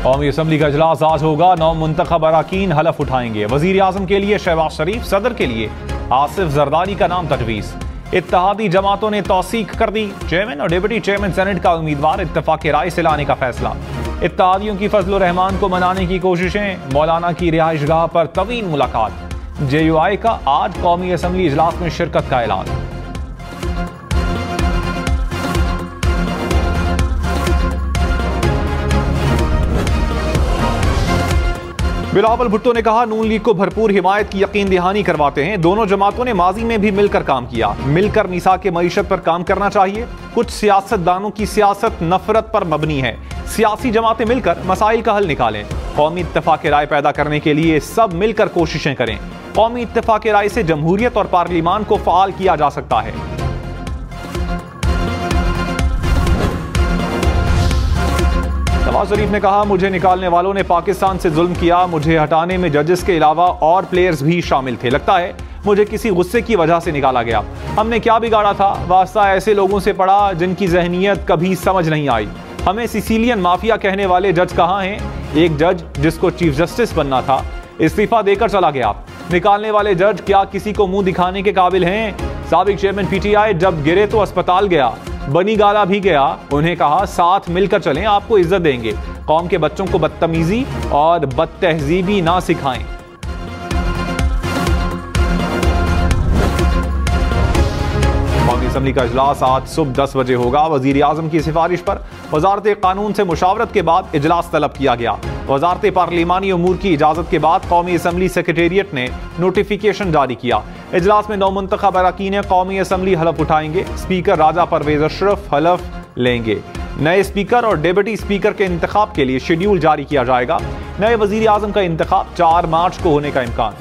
कौमी असम्बली का इजलास आज होगा। 9 मुंतखब अरकान हलफ उठाएंगे। वजीर आजम के लिए शहबाज शरीफ, सदर के लिए आसिफ जरदारी का नाम तजवीज़। इत्तेहादी जमातों ने तौसीक कर दी। चेयरमैन और डिप्टी चेयरमैन सेनेट का उम्मीदवार इत्तेफाक राय से लाने का फैसला। इत्तेहादियों की फजल रहमान को मनाने की कोशिशें। मौलाना की रिहाइशगाह पर तवील मुलाकात। JUI का आज कौमी असम्बली इजलास में शिरकत का ऐलान। बिलावल भुट्टो ने कहा, नून लीग को भरपूर हिमायत की यकीन दहानी करवाते हैं। दोनों जमातों ने माजी में भी मिलकर काम किया। मिलकर मीसाक के मईशत पर काम करना चाहिए। कुछ सियासतदानों की सियासत नफरत पर मबनी है। सियासी जमातें मिलकर मसाइल का हल निकालें। कौमी इत्तेफाक राय पैदा करने के लिए सब मिलकर कोशिशें करें। कौमी इत्तेफाक राय से जमहूरियत और पार्लिमान को फाल किया जा सकता है। नवाज शरीफ ने कहा, मुझे निकालने वालों ने पाकिस्तान से जुल्म किया। मुझे हटाने में जजेस के अलावा और प्लेयर्स भी शामिल थे। लगता है मुझे किसी गुस्से की वजह से निकाला गया। हमने क्या बिगाड़ा था? वास्ता ऐसे लोगों से पड़ा जिनकी जहनियत कभी समझ नहीं आई। हमें सिसिलियन माफिया कहने वाले जज कहाँ हैं? एक जज जिसको चीफ जस्टिस बनना था इस्तीफा देकर चला गया। निकालने वाले जज क्या किसी को मुंह दिखाने के काबिल हैं? साबिक चेयरमैन PTI जब गिरे तो अस्पताल गया, बनी गाला भी गया। उन्हें कहा, साथ मिलकर चलें, आपको इज्जत देंगे। कौम के बच्चों को बदतमीजी और बदतहजीबी ना सिखाएं। कौमी असम्बली का इजलास आज सुबह 10 बजे होगा। वजीर आजम की सिफारिश पर वजारत कानून से मुशावरत के बाद इजलास तलब किया गया। वजारत पार्लिमानी उमूर की इजाजत के बाद कौमी असम्बली सेक्रेटेरिएट ने नोटिफिकेशन जारी किया। इजलास में 9 मुंतखब अरकान कौमी असम्बली हलफ उठाएंगे। स्पीकर राजा परवेज अशरफ हलफ लेंगे। नए स्पीकर और डिप्टी स्पीकर के इंतखाब के लिए शेड्यूल जारी किया जाएगा। नए वजीर आजम का इंतखाब 4 मार्च को होने का इम्कान।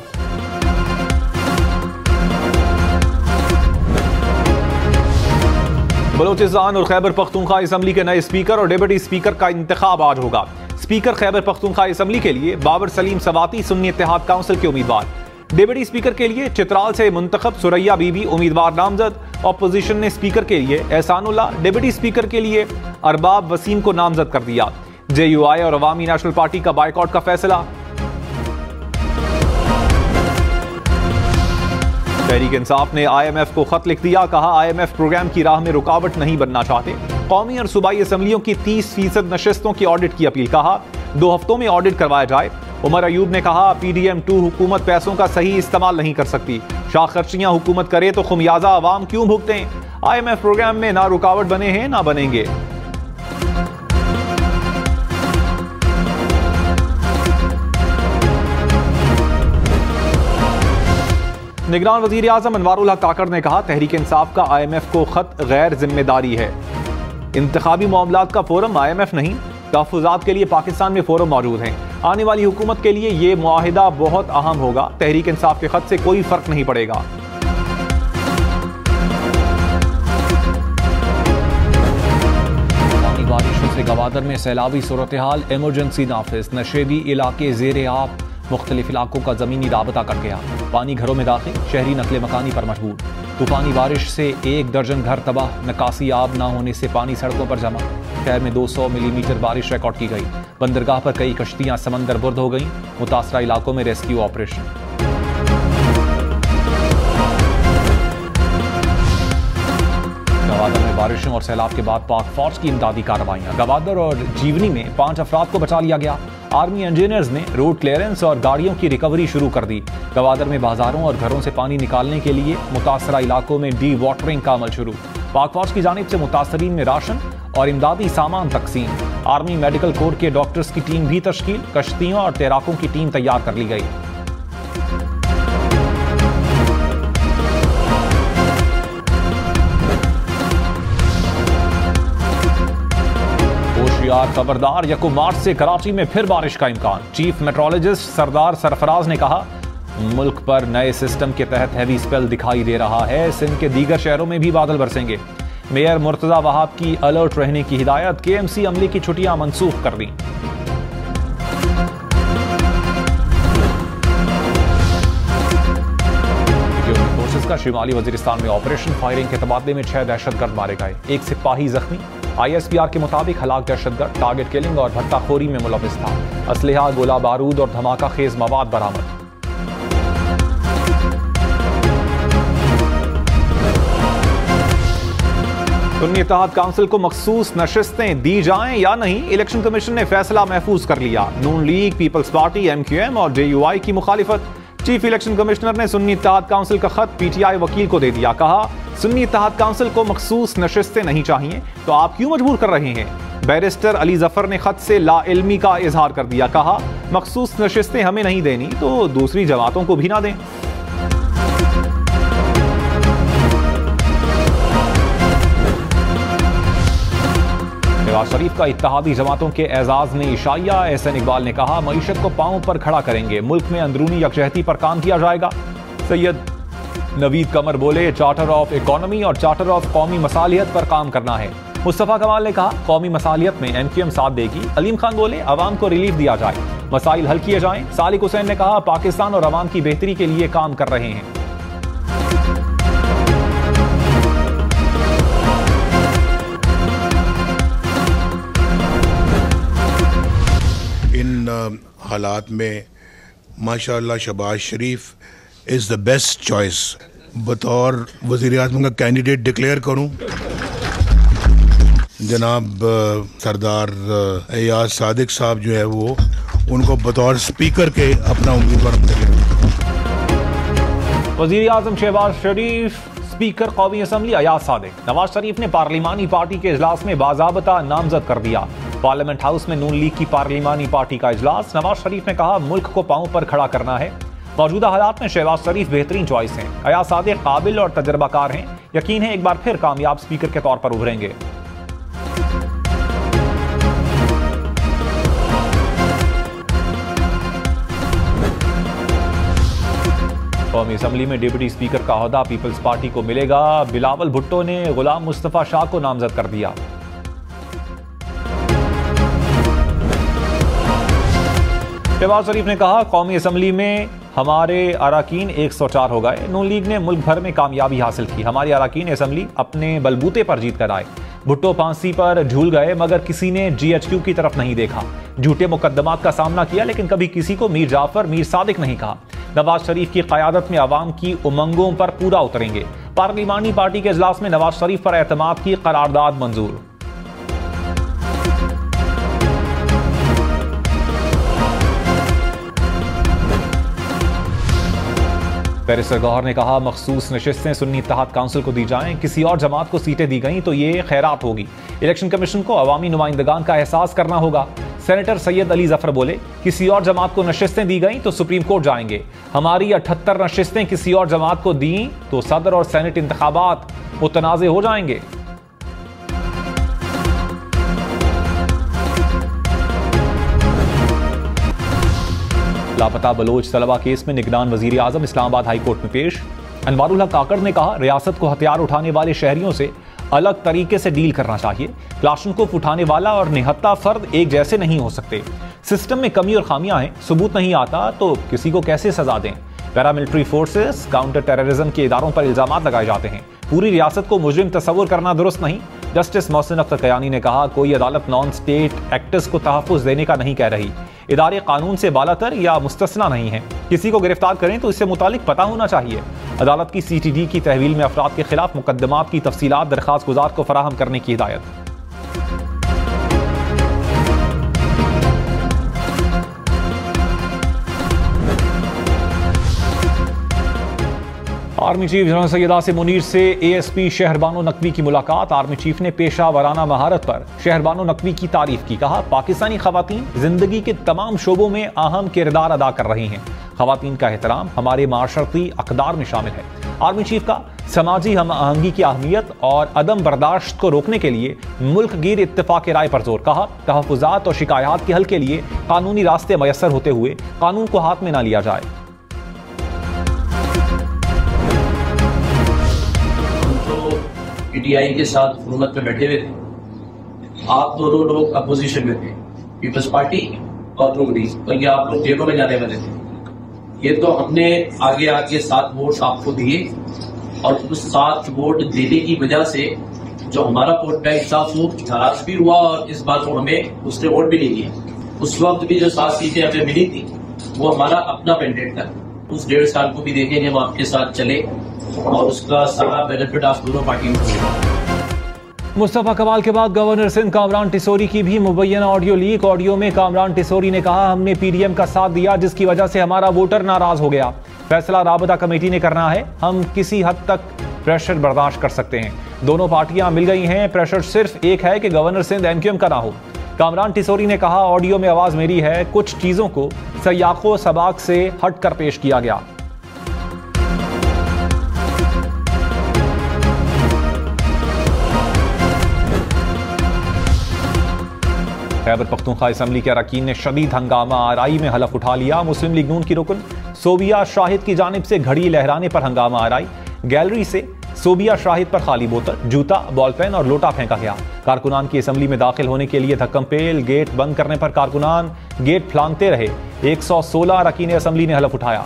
बलोचिस्तान और खैबर पख्तूनख्वा असम्बली के नए स्पीकर और डिप्टी स्पीकर का इंतखाब आज होगा। स्पीकर खैबर पख्तूनख्वा असम्बली के लिए बाबर सलीम सवाती सुन्नी इत्तेहाद काउंसिल के उम्मीदवार। डिप्टी स्पीकर के लिए चित्राल से मुंतखब सुरैया बीबी उम्मीदवार नामजद। ऑपोजिशन ने स्पीकर के लिए एहसानुल्लाह, डिप्टी स्पीकर के लिए अरबाब वसीम को नामजद कर दिया। JUI और अवामी नेशनल पार्टी का बाइकआउट का फैसला। तहरीक इंसाफ ने IMF को खत लिख दिया। कहा, IMF प्रोग्राम की राह में रुकावट नहीं बनना चाहते। कौमी और सूबाई असम्बलियों की 30% नशिस्तों की ऑडिट की अपील। कहा, 2 हफ्तों में ऑडिट करवाया जाए। उमर अयूब ने कहा, PDM2 हुकूमत पैसों का सही इस्तेमाल नहीं कर सकती। शाख खर्चियां हुकूमत करे तो खुमियाजा अवाम क्यों भुगतें? IMF प्रोग्राम में ना रुकावट बने हैं ना बनेंगे। निगरान वजीर आजम अनवारुल हक काकड़ ने कहा, तहरीक इंसाफ का IMF को खत गैर जिम्मेदारी है। इंतखाबी मामलात का फोरम IMF नहीं, तहफ़्फ़ुज़ात के लिए पाकिस्तान में फोरम मौजूद हैं। आने वाली हुकूमत के लिए ये मुआहिदा बहुत अहम होगा। तहरीक इंसाफ के खत से कोई फर्क नहीं पड़ेगा। बारिशों से गवादर में सैलाबी सूरत हाल। इमरजेंसी नाफिज। नशेबी इलाके ज़ेरे आब। मुख्तलिफ इलाकों का ज़मीनी राबता कट गया। पानी घरों में दाखिल। शहरी नकले मकानी पर मजबूर। तूफानी बारिश से 1 दर्जन घर तबाह। निकासी आब न होने से पानी सड़कों पर जमा। शहर में 200 मिलीमीटर बारिश रिकॉर्ड की गई। बंदरगाह पर कई कश्तियां समंदर बुर्द हो गईं। मुतासरा इलाकों में रेस्क्यू ऑपरेशन। गवादर में बारिशों और सैलाब के बाद पाक फौज की इमदादी कार्रवाइयां। गवादर और जीवनी में 5 अफराद को बचा लिया गया। आर्मी इंजीनियर्स ने रोड क्लियरेंस और गाड़ियों की रिकवरी शुरू कर दी। गवादर में बाजारों और घरों से पानी निकालने के लिए मुतासरा इलाकों में डी वाटरिंग का अमल शुरू। पाक फौज की जानिब से मुतासरीन में राशन और इमदादी सामान तकसीम। आर्मी मेडिकल कोर के डॉक्टर्स की टीम भी तश्कील। कश्तियों और तैराकों की टीम तैयार कर ली गई। होशियार, खबरदार, 1 मार्च से कराची में फिर बारिश का इम्कान। चीफ मेट्रोलॉजिस्ट सरदार सरफराज ने कहा, मुल्क पर नए सिस्टम के तहत हैवी स्पेल दिखाई दे रहा है। सिंध के दीगर शहरों में भी बादल बरसेंगे। मेयर मुर्तजा वहाब की अलर्ट रहने की हिदायत। KMC अमले की छुट्टियां मंसूख कर दी। का शिमाली वजीरिस्तान में ऑपरेशन फायरिंग के तबादले में 6 दहशतगर्द मारे गए, 1 सिपाही जख्मी। ISPR के मुताबिक हलाक दहशतगर्द टारगेट किलिंग और भट्टाखोरी में मुलविस था। असलहा, गोला बारूद और धमाका खेज मवाद बरामद। सुन्नी इत्तेहाद काउंसिल को मखसूस नशिस्तें दी जाएं या नहीं, इलेक्शन कमीशन ने फैसला महफूज कर लिया। नून लीग, पीपल्स पार्टी, MQM और JUI की मुखालिफत। चीफ इलेक्शन कमिश्नर ने सुन्नी इत्तेहाद काउंसिल का खत PTI वकील को दे दिया। कहा, सुन्नी इत्तेहाद काउंसिल को मखसूस नशिस्तें नहीं चाहिए तो आप क्यों मजबूर कर रहे हैं। बैरिस्टर अली जफर ने खत से लाइल्मी का इजहार कर दिया। कहा, मखसूस नशिस्तें हमें नहीं देनी तो दूसरी जमातों को भी ना दें। नवाज शरीफ का इत्तेहादी जमातों के एजाज में इशाया। एहसन इकबाल ने कहा, मईशत को पांव पर खड़ा करेंगे, मुल्क में अंदरूनी यकजहती पर काम किया जाएगा। सैयद नवीद कमर बोले, चार्टर ऑफ इकोनॉमी और चार्टर ऑफ कौमी मसालियत पर काम करना है। मुस्तफा कमाल ने कहा, कौमी मसालियत में MQM साथ देगी। अलीम खान बोले, अवाम को रिलीफ दिया जाए, मसाइल हल किए जाएं। सालिक हुसैन ने कहा, पाकिस्तान और अवाम की बेहतरी के लिए काम कर रहे हैं। इन हालात में माशाअल्लाह शहबाज शरीफ इज़ द बेस्ट चॉइस। बतौर वज़ीर आज़म का कैंडिडेट डिक्लेयर करूं, जनाब सरदार एयाज सादिक साहब जो है वो उनको बतौर स्पीकर के अपना उम्मीदवार करें। वज़ीर आज़म शहबाज शरीफ, स्पीकर कौमी असम्बली अयाज सादिक। नवाज शरीफ ने पार्लिमानी पार्टी के इजलास में बाज़ाबता नामजद कर दिया। पार्लियामेंट हाउस में नून लीग की पार्लिमानी पार्टी का इजलास। नवाज शरीफ ने कहा, मुल्क को पांव पर खड़ा करना है। मौजूदा हालात में शहबाज शरीफ बेहतरीन चॉइस हैं। अयाज सादिक काबिल और तजर्बाकार हैं। यकीन है एक बार फिर कामयाब स्पीकर के तौर पर उभरेंगे। कौमी असम्बली में डिप्टी स्पीकर का ओहदा पीपल्स पार्टी को मिलेगा। बिलावल भुट्टो ने गुलाम मुस्तफा शाह को नामजद कर दिया। शहबाज शरीफ ने कहा, कौमी असम्बली में हमारे अराकीन 104 हो गए। नून लीग ने मुल्क भर में कामयाबी हासिल की। हमारे अराकीन असम्बली अपने बलबूते पर जीत कर आए। भुट्टो फांसी पर झूल गए मगर किसी ने GHQ की तरफ नहीं देखा। झूठे मुकदमात का सामना किया लेकिन कभी किसी को मीर जाफर, मीर सादिक नहीं कहा। नवाज शरीफ की क़यादत में अवाम की उमंगों पर पूरा उतरेंगे। पार्लिमानी पार्टी के इजलास में नवाज शरीफ पर एतमाद की करारदाद मंजूर। बैरिस्टर गौहर ने कहा, मखसूस नशिस्तें सुन्नी इत्तेहाद काउंसिल को दी जाएं। किसी और जमात को सीटें दी गई तो ये खैरात होगी। इलेक्शन कमीशन को अवामी नुमाइंदगान का एहसास करना होगा। सेनेटर सैयद अली जफर बोले, किसी और जमात को नशिस्तें दी गई तो सुप्रीम कोर्ट जाएंगे। हमारी 78 नशिस्तें किसी और जमात को दी तो सदर और सेनेट इंतखाबात मुतनाज़े हो जाएंगे। लापता बलोच तलबा केस में निगरान वजीर आजम इस्लामाबाद हाई कोर्ट में पेश। अनवारुल हक काकड़ ने कहा, रियासत को हथियार उठाने वाले शहरियों से अलग तरीके से डील करना चाहिए। क्लाशनकोफ उठाने वाला और निहत्ता फर्द एक जैसे नहीं हो सकते। सिस्टम में कमी और खामियां हैं, सबूत नहीं आता तो किसी को कैसे सजा दें। पैरामिलिट्री फोर्सेस, काउंटर टेररिज्म के इदारों पर इल्जाम लगाए जाते हैं। पूरी रियासत को मुजरिम तस्वुर करना दुरुस्त नहीं। जस्टिस मोहसिन अख्तर कयानी ने कहा, कोई अदालत नॉन स्टेट एक्टर्स को तहफ़्फ़ुज़ देने का नहीं कह रही। इदारे कानून से बालातर या मुस्तस्ना नहीं है। किसी को गिरफ्तार करें तो इससे मुतालिक पता होना चाहिए। अदालत की CTD की तहवील में अफराद के खिलाफ मुकदमात की तफसीलात दरख्वास्त गुजार को फराहम करने की हिदायत। Army chief general Syed Asim Munir से ASP शहरबानो नकवी की मुलाकात। आर्मी चीफ ने पेशा वराना महारत पर शहरबानो नकवी की तारीफ की। कहा, पाकिस्तानी खवातीन जिंदगी के तमाम शोबों में अहम किरदार अदा कर रही हैं। खवातीन का एहतराम हमारे माशरती अक़दार में शामिल है। आर्मी चीफ का समाजी हम आहंगी की अहमियत और अदम बर्दाश्त को रोकने के लिए मुल्क गिर इत्तेफाक राय पर जोर। कहा, तहफ़्फ़ुज़ात और शिकायत के हल के लिए कानूनी रास्ते मयसर होते हुए कानून को हाथ में न लिया जाए। PTI के साथ हुकूमत में बैठे हुए थे। आप दोनों लोग अपोजिशन में थे, पीपल्स पार्टी और नून लीग, और ये आप लोग जेलों में जाने वाले थे। ये तो हमने आगे आके 7 वोट आपको दिए और उस 7 वोट देने की वजह से जो हमारा वोट का हिस्सा वो नाराज भी हुआ और इस बार को हमें उसने वोट भी नहीं दिया। उस वक्त भी जो 7 सीटें हमें मिली थी वो हमारा अपना मैंडेट था। उस 1.5 साल को भी देखेंगे हम आपके साथ चले और उसका सारा बेनिफिट आप दोनों पार्टियों को मिलेगा। मुस्तफा कमाल के बाद गवर्नर सिंध कामरान टिसोरी की भी मुबैना ऑडियो लीक। ऑडियो में कामरान टिसोरी ने कहा, हमने पीडीएम का साथ दिया जिसकी वजह से हमारा वोटर नाराज हो गया। फैसला राबता कमेटी ने करना है, हम किसी हद तक प्रेशर बर्दाश्त कर सकते हैं। दोनों पार्टियां मिल गई हैं, प्रेशर सिर्फ एक है कि गवर्नर सिंध एमक्यूएम का ना हो। कामरान टिसोरी ने कहा, ऑडियो में आवाज मेरी है, कुछ चीजों को सयाको सबाक से हटकर पेश किया गया। खैबर पख्तूनख्वा असम्बली के अरकान ने शदीद हंगामा आराई में हलफ उठा लिया। मुस्लिम लीग नून की रुकन सोबिया शाहिद की जानिब से घड़ी लहराने पर हंगामा आराई। गैलरी से सोबिया शाहिद पर खाली बोतल, जूता, बॉल पेन और लोटा फेंका गया। कारकुनान की असम्बली में दाखिल होने के लिए धक्कमपेल, गेट बंद करने पर कारकुनान गेट फलांगते रहे। 116 अरकान असम्बली ने हलफ उठाया।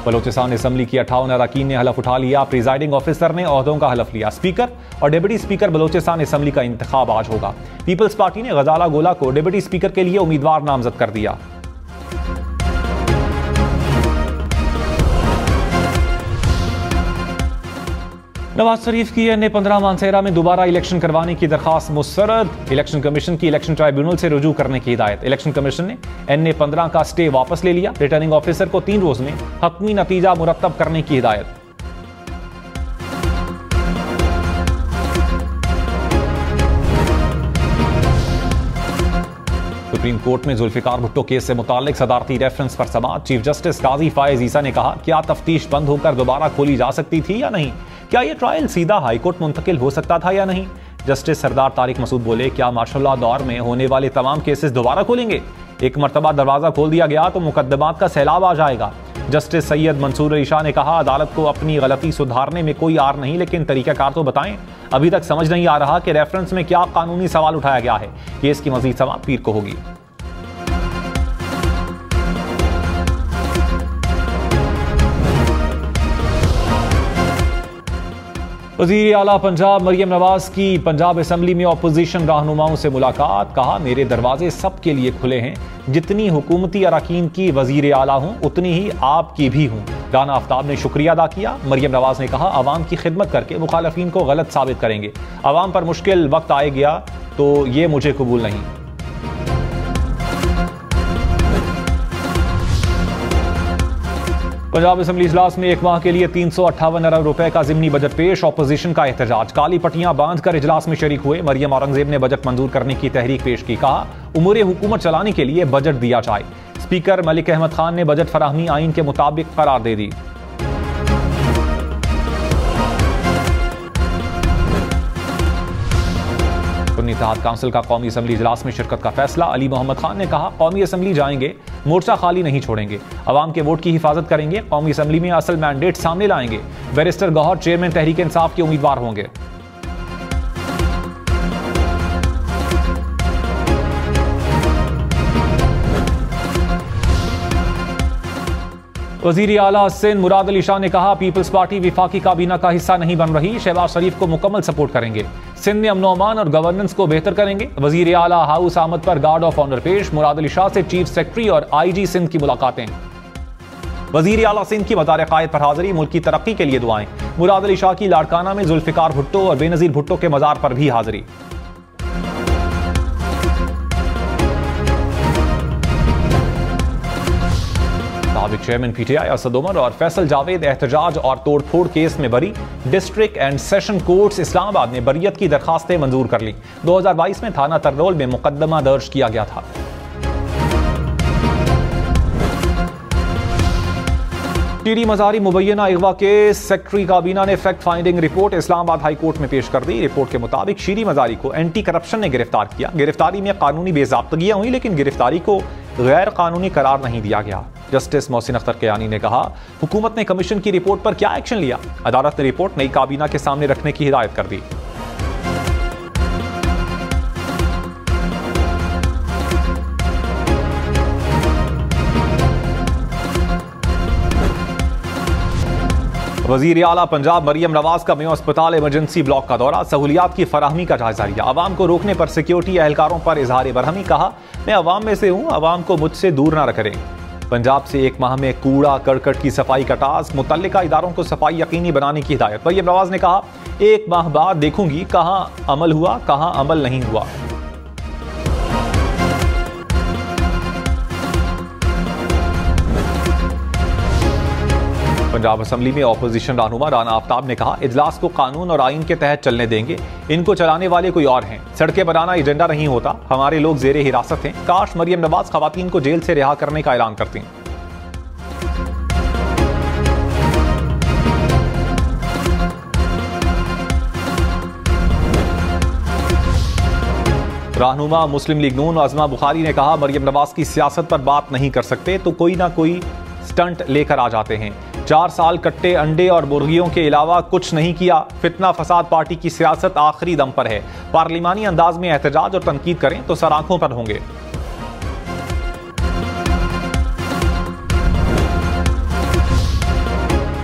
बलोचिस्तान असम्बली की 58 अरकान ने हलफ उठा लिया। प्रिजाइडिंग ऑफिसर ने ओहदों का हलफ लिया। स्पीकर और डिप्टी स्पीकर बलोचिस्तान असम्बली का इंतखाब आज होगा। पीपल्स पार्टी ने गजाला गोला को डिप्टी स्पीकर के लिए उम्मीदवार नामजद कर दिया। नवाज शरीफ की NA-15 मानसेरा में दोबारा इलेक्शन करवाने की दरखास्त मुस्तरद। इलेक्शन कमीशन की इलेक्शन ट्राइब्यूनल से रुजू करने की हिदायत। इलेक्शन कमीशन ने NA-15 का स्टे वापस ले लिया। रिटर्निंग ऑफिसर को 3 रोज में हतमी नतीजा मुरत्तब करने की हिदायत। सुप्रीम कोर्ट में जुल्फिकार भुट्टो केस से मुताल्लिक सदारती रेफरेंस पर समाअत। चीफ जस्टिस काजी फायज ईसा ने कहा, क्या तफ्तीश बंद होकर दोबारा खोली जा सकती थी या नहीं? क्या यह ट्रायल सीधा हाईकोर्ट मुंतकिल हो सकता था या नहीं? जस्टिस सरदार तारिक मसूद बोले, क्या मार्शल लॉ दौर में होने वाले तमाम केसेस दोबारा खोलेंगे? एक मरतबा दरवाजा खोल दिया गया तो मुकदमात का सैलाब आ जाएगा। जस्टिस सैयद मंसूर अली शाह ने कहा, अदालत को अपनी गलती सुधारने में कोई आर नहीं, लेकिन तरीकाकार तो बताएं। अभी तक समझ नहीं आ रहा कि रेफरेंस में क्या कानूनी सवाल उठाया गया है। केस की मजीद समाअत पीर को होगी। वज़ीर आला पंजाब मरियम नवाज की पंजाब असम्बली में अपोजिशन रहनुमाओं से मुलाकात। कहा, मेरे दरवाजे सबके लिए खुले हैं। जितनी हुकूमती अरकान की वज़ीर आला हूं उतनी ही आपकी भी हूं। राना आफ्ताब ने शुक्रिया अदा किया। मरियम नवाज ने कहा, अवाम की खिदमत करके मुखालफीन को गलत साबित करेंगे। अवाम पर मुश्किल वक्त आए गया तो ये मुझे कबूल नहीं। पंजाब असम्बली इजलास में एक माह के लिए 358 अरब रुपए का ज़िमनी बजट पेश। ऑपोजिशन का एहतजाज। काली पट्टियां बांधकर इजलास में शरीक हुए। मरियम औरंगजेब ने बजट मंजूर करने की तहरीक पेश की। कहा, उमूर हुकूमत चलाने के लिए बजट दिया जाए। स्पीकर मलिक अहमद खान ने बजट फराहमी आइन के मुताबिक करार दे दी। इत्तेहाद काउंसिल का कौमी असम्बली इजलास में शिरकत का फैसला। अली मोहम्मद खान ने कहा, कौमी असम्बली जाएंगे, मोर्चा खाली नहीं छोड़ेंगे, अवाम के वोट की हिफाजत करेंगे, कौमी असम्बली में असल मैंडेट सामने लाएंगे। बैरिस्टर गौहर चेयरमैन तहरीक इंसाफ के उम्मीदवार होंगे। वज़ीर आला सिंध मुराद अली शाह ने कहा, पीपल्स पार्टी विफाकी काबीना का हिस्सा नहीं बन रही। शहबाज शरीफ को मुकम्मल सपोर्ट करेंगे। सिंध में अमन अमान और गवर्नेंस को बेहतर करेंगे। वज़ीर आला हाउस आमद पर गार्ड ऑफ ऑनर पेश। मुराद अली शाह से चीफ सेक्रेटरी और IG सिंध की मुलाकातें। वज़ीर आला सिंध की वज़ार क़ायद पर हाज़िरी। मुल्क की तरक्की के लिए दुआएं। मुराद अली शाह की लाड़काना में जुल्फिकार भुट्टो और बेनज़ीर भुट्टो के मज़ार पर भी हाज़िरी। साबिक चेयरमैन PTI असद उमर और फैसल जावेद एहतजाज और तोड़फोड़ केस में बरी। District and session courts Islamabad ने बरियत की दरखास्तें मंजूर कर ली। 2022 में थाना तरनोल में मुकदमा दर्ज किया गया था। शीरी मज़ारी मुबैना अगवा के सेक्रेटरी काबीना ने fact finding report Islamabad high court में पेश कर दी। रिपोर्ट के मुताबिक शीरी मज़ारी को एंटी करप्शन ने गिरफ्तार किया। गिरफ्तारी में कानूनी बेज़ाब्तगियां हुई, लेकिन गिरफ्तारी को गैर कानूनी करार नहीं दिया गया। जस्टिस मोहसिन अख्तर कयानी ने कहा, हुकूमत ने कमीशन की रिपोर्ट पर क्या एक्शन लिया? अदालत ने रिपोर्ट नई काबीना के सामने रखने की हिदायत कर दी। वजीर आला पंजाब मरियम नवाज का मेयो अस्पताल इमरजेंसी ब्लॉक का दौरा, सहूलियात की फराहमी का जायजा लिया। अवाम को रोकने पर सिक्योरिटी एहलकारों पर इजहार बरहमी, कहा मैं अवाम में से हूं, अवाम को मुझसे दूर ना करें। पंजाब से 1 माह में कूड़ा करकट की सफाई का टास्क, मुतल्लिका इदारों को सफाई यकीनी बनाने की हिदायत। मरियम नवाज ने कहा 1 माह बाद देखूंगी कहां अमल हुआ कहां अमल नहीं हुआ। पंजाब असेंबली में ऑपोजिशन रहनुमा राना आफ्ताब ने कहा इजलास को कानून और आइन के तहत चलने देंगे, इनको चलाने वाले कोई और हैं, सड़कें बनाना एजेंडा नहीं होता, हमारे लोग जेरे हिरासत हैं, काश मरियम नवाज खवातीन को जेल से रिहा करने का ऐलान करती। रहनुमा मुस्लिम लीग नून अज़मा बुखारी ने कहा मरियम नवाज की सियासत पर बात नहीं कर सकते तो कोई ना कोई स्टंट लेकर आ जाते हैं। 4 साल कट्टे अंडे और मुर्गियों के अलावा कुछ नहीं किया। फितना फसाद पार्टी की सियासत आखिरी दम पर है। पार्लिमानी अंदाज में एहतजाज और तनकीद करें तो सर आंखों पर होंगे।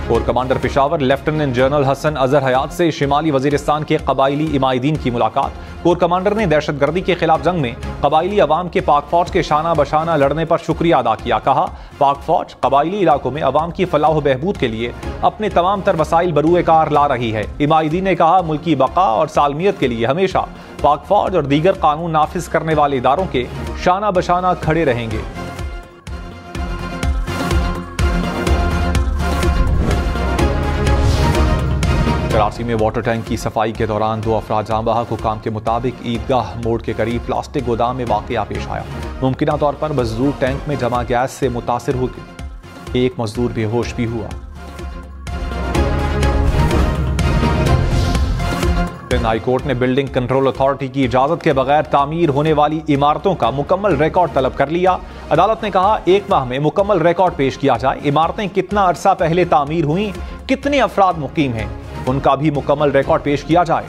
Core commander Peshawar lieutenant general Hasan Azhar Hayat से शिमाली वजीरिस्तान के कबायली इमायदीन की मुलाकात। कोर कमांडर ने दहशतगर्दी के खिलाफ जंग में कबायली अवाम के पाक फौज के शाना बशाना लड़ने पर शुक्रिया अदा किया। कहा पाक फौज कबायली इलाकों में अवाम की फलाह व बहबूद के लिए अपने तमाम तर वसाइल बरूए कार ला रही है। इमायदीन ने कहा मुल्की बका और सालमियत के लिए हमेशा पाक फौज और दीगर कानून नाफिज करने वाले इदारों के शाना बशाना खड़े रहेंगे। कराची में वाटर टैंक की सफाई के दौरान 2 अफराद जाँ बहक। हुकाम के मुताबिक ईदगाह मोड़ के करीब प्लास्टिक गोदाम में वाकया पेश आया। मुमकिन तौर पर मजदूर टैंक में जमा गैस से मुतासिर हो गए। एक मजदूर बेहोश भी हुआ। हाई कोर्ट ने बिल्डिंग कंट्रोल अथॉरिटी की इजाजत के बगैर तामीर होने वाली इमारतों का मुकम्मल रिकॉर्ड तलब कर लिया। अदालत ने कहा 1 माह में मुकम्मल रिकॉर्ड पेश किया जाए। इमारतें कितना अरसा पहले तामीर हुई, कितने अफराद मुकीम हैं, उनका भी मुकम्मल रिकॉर्ड पेश किया जाए।